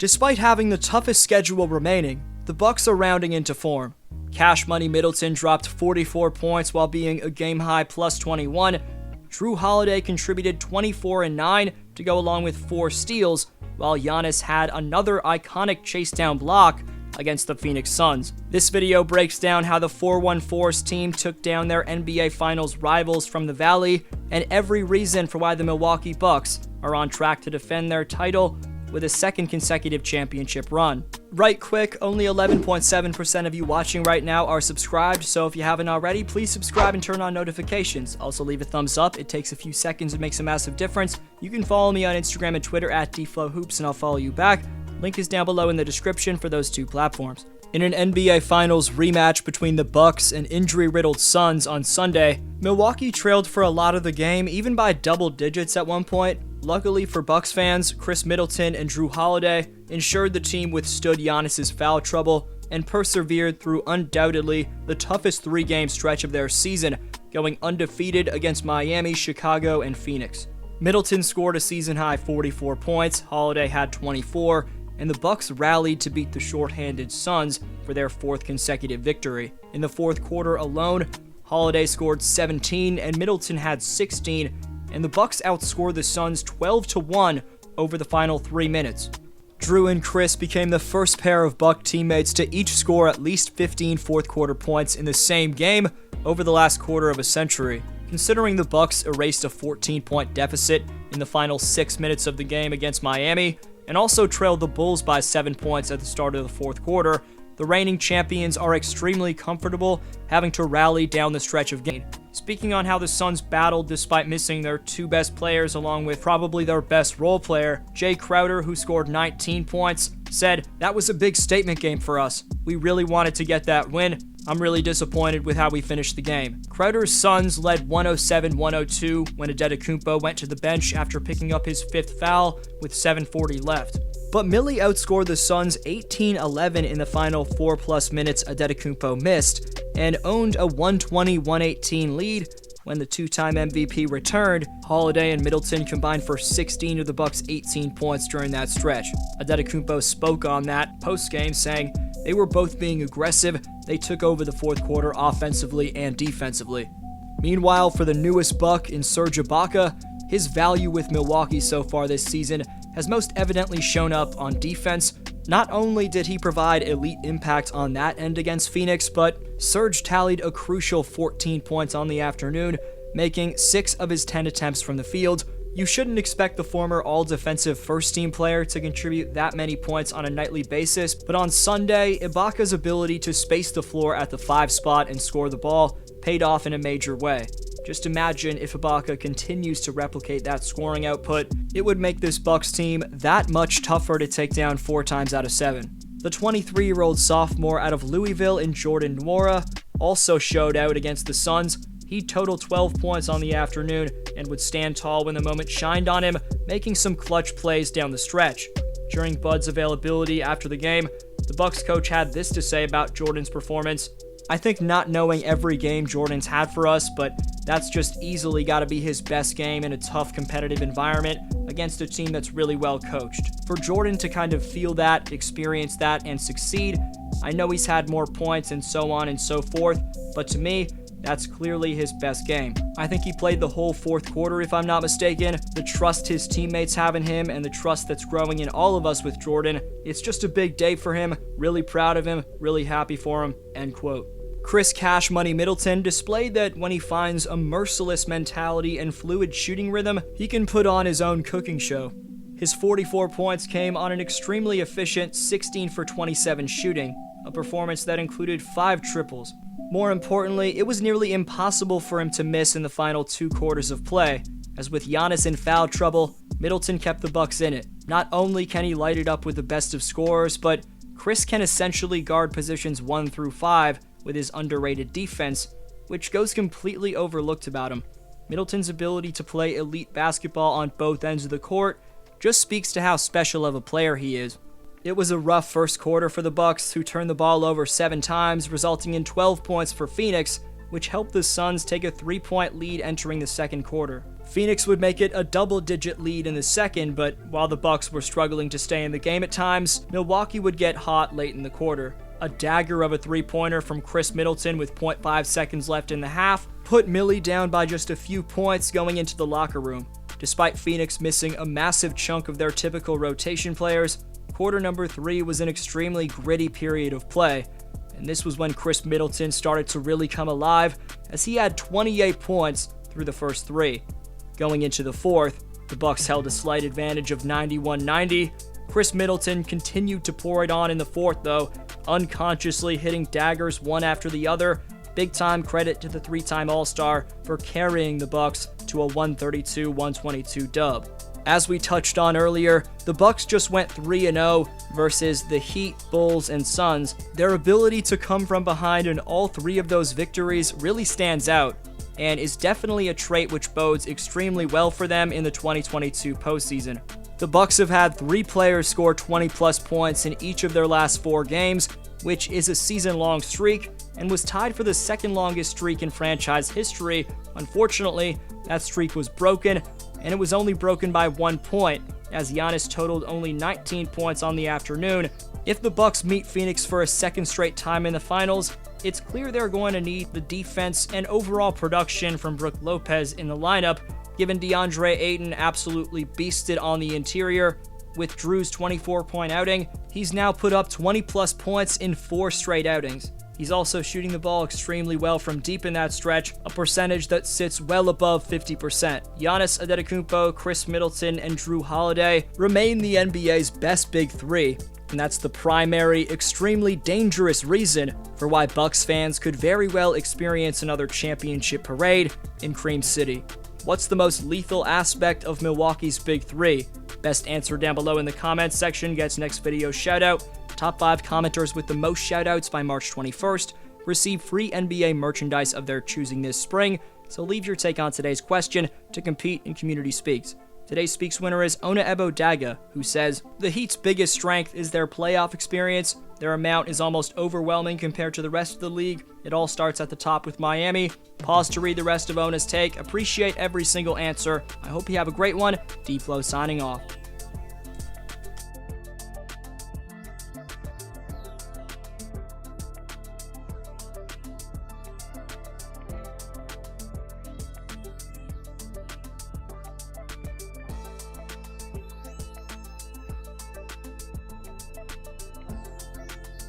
Despite having the toughest schedule remaining, the Bucks are rounding into form. Cash Money Middleton dropped 44 points while being a game-high plus 21. Jrue Holiday contributed 24 and 9 to go along with 4 steals, while Giannis had another iconic chase-down block against the Phoenix Suns. This video breaks down how the 4-1-4's team took down their NBA Finals rivals from the Valley, and every reason for why the Milwaukee Bucks are on track to defend their title with a second consecutive championship run. Right quick, only 11.7% of you watching right now are subscribed, so if you haven't already, please subscribe and turn on notifications. Also leave a thumbs up, it takes a few seconds and makes a massive difference. You can follow me on Instagram and Twitter at DFlowHoops and I'll follow you back. Link is down below in the description for those two platforms. In an NBA Finals rematch between the Bucks and injury-riddled Suns on Sunday, Milwaukee trailed for a lot of the game, even by double digits at one point. Luckily for Bucks fans, Khris Middleton and Jrue Holiday ensured the team withstood Giannis' foul trouble and persevered through undoubtedly the toughest 3-game stretch of their season, going undefeated against Miami, Chicago, and Phoenix. Middleton scored a season-high 44 points, Holiday had 24, and the Bucks rallied to beat the shorthanded Suns for their 4th consecutive victory. In the 4th quarter alone, Holiday scored 17 and Middleton had 16, and the Bucks outscored the Suns 12-1 over the final 3 minutes. Jrue and Khris became the first pair of Buck teammates to each score at least 15 fourth-quarter points in the same game over the last quarter of a century. Considering the Bucks erased a 14-point deficit in the final 6 minutes of the game against Miami, and also trailed the Bulls by 7 points at the start of the 4th quarter, the reigning champions are extremely comfortable having to rally down the stretch of game. Speaking on how the Suns battled despite missing their 2 best players along with probably their best role player, Jay Crowder, who scored 19 points, said, "That was a big statement game for us. We really wanted to get that win. I'm really disappointed with how we finished the game." Crowder's Suns led 107-102 when Antetokounmpo went to the bench after picking up his 5th foul with 7:40 left. But Millie outscored the Suns 18-11 in the final 4+ minutes Antetokounmpo missed, and owned a 120-118 lead when the 2-time MVP returned. Holiday and Middleton combined for 16 of the Bucks' 18 points during that stretch. Antetokounmpo spoke on that post-game, saying, "They were both being aggressive. They took over the 4th quarter offensively and defensively." Meanwhile, for the newest Buck in Serge Ibaka, his value with Milwaukee so far this season has most evidently shown up on defense. Not only did he provide elite impact on that end against Phoenix, but Serge tallied a crucial 14 points on the afternoon, making 6 of his 10 attempts from the field. You shouldn't expect the former all-defensive first-team player to contribute that many points on a nightly basis, but on Sunday, Ibaka's ability to space the floor at the 5 spot and score the ball paid off in a major way. Just imagine if Ibaka continues to replicate that scoring output, it would make this Bucks team that much tougher to take down 4 times out of 7. The 23-year-old sophomore out of Louisville in Jordan Nwora also showed out against the Suns. He totaled 12 points on the afternoon and would stand tall when the moment shined on him, making some clutch plays down the stretch. During Bud's availability after the game, the Bucks coach had this to say about Jordan's performance: "I think not knowing every game Jordan's had for us, but that's just easily got to be his best game in a tough competitive environment against a team that's really well coached. For Jordan to kind of feel that, experience that, and succeed, I know he's had more points and so on and so forth, but to me, that's clearly his best game. I think he played the whole 4th quarter, if I'm not mistaken. The trust his teammates have in him and the trust that's growing in all of us with Jordan, it's just a big day for him. Really proud of him, really happy for him." End quote. Khris "Cash Money" Middleton displayed that when he finds a merciless mentality and fluid shooting rhythm, he can put on his own cooking show. His 44 points came on an extremely efficient 16 for 27 shooting, a performance that included 5 triples. More importantly, it was nearly impossible for him to miss in the final 2 quarters of play, as with Giannis in foul trouble, Middleton kept the Bucks in it. Not only can he light it up with the best of scorers, but Khris can essentially guard positions 1 through 5 with his underrated defense, which goes completely overlooked about him. Middleton's ability to play elite basketball on both ends of the court just speaks to how special of a player he is. It was a rough first quarter for the Bucks, who turned the ball over 7 times, resulting in 12 points for Phoenix, which helped the Suns take a 3-point lead entering the second quarter. Phoenix would make it a double-digit lead in the second, but while the Bucks were struggling to stay in the game at times, Milwaukee would get hot late in the quarter. A dagger of a three-pointer from Khris Middleton with 0.5 seconds left in the half put Millie down by just a few points going into the locker room. Despite Phoenix missing a massive chunk of their typical rotation players, quarter number 3 was an extremely gritty period of play, and this was when Khris Middleton started to really come alive as he had 28 points through the first 3. Going into the fourth, the Bucks held a slight advantage of 91-90. Khris Middleton continued to pour it on in the fourth though, unconsciously hitting daggers one after the other. Big time credit to the 3-time All-Star for carrying the Bucks to a 132-122 dub. As we touched on earlier, the Bucks just went 3-0 versus the Heat, Bulls, and Suns. Their ability to come from behind in all 3 of those victories really stands out, and is definitely a trait which bodes extremely well for them in the 2022 postseason. The Bucks have had 3 players score 20-plus points in each of their last 4 games, which is a season-long streak, and was tied for the second longest streak in franchise history. Unfortunately, that streak was broken, and it was only broken by 1 point, as Giannis totaled only 19 points on the afternoon. If the Bucks meet Phoenix for a second straight time in the finals, it's clear they're going to need the defense and overall production from Brook Lopez in the lineup, given DeAndre Ayton absolutely beasted on the interior. With Drew's 24-point outing, he's now put up 20-plus points in 4 straight outings. He's also shooting the ball extremely well from deep in that stretch, a percentage that sits well above 50%. Giannis Antetokounmpo, Khris Middleton, and Jrue Holiday remain the NBA's best big 3, and that's the primary, extremely dangerous reason for why Bucks fans could very well experience another championship parade in Cream City. What's the most lethal aspect of Milwaukee's big 3? Best answer down below in the comments section gets next video shoutout. Top 5 commenters with the most shoutouts by March 21st receive free NBA merchandise of their choosing this spring, so leave your take on today's question to compete in Community Speaks. Today's Speaks winner is Ona Ebo Daga, who says, "The Heat's biggest strength is their playoff experience. Their amount is almost overwhelming compared to the rest of the league. It all starts at the top with Miami." Pause to read the rest of Ona's take. Appreciate every single answer. I hope you have a great one. D-Flow signing off.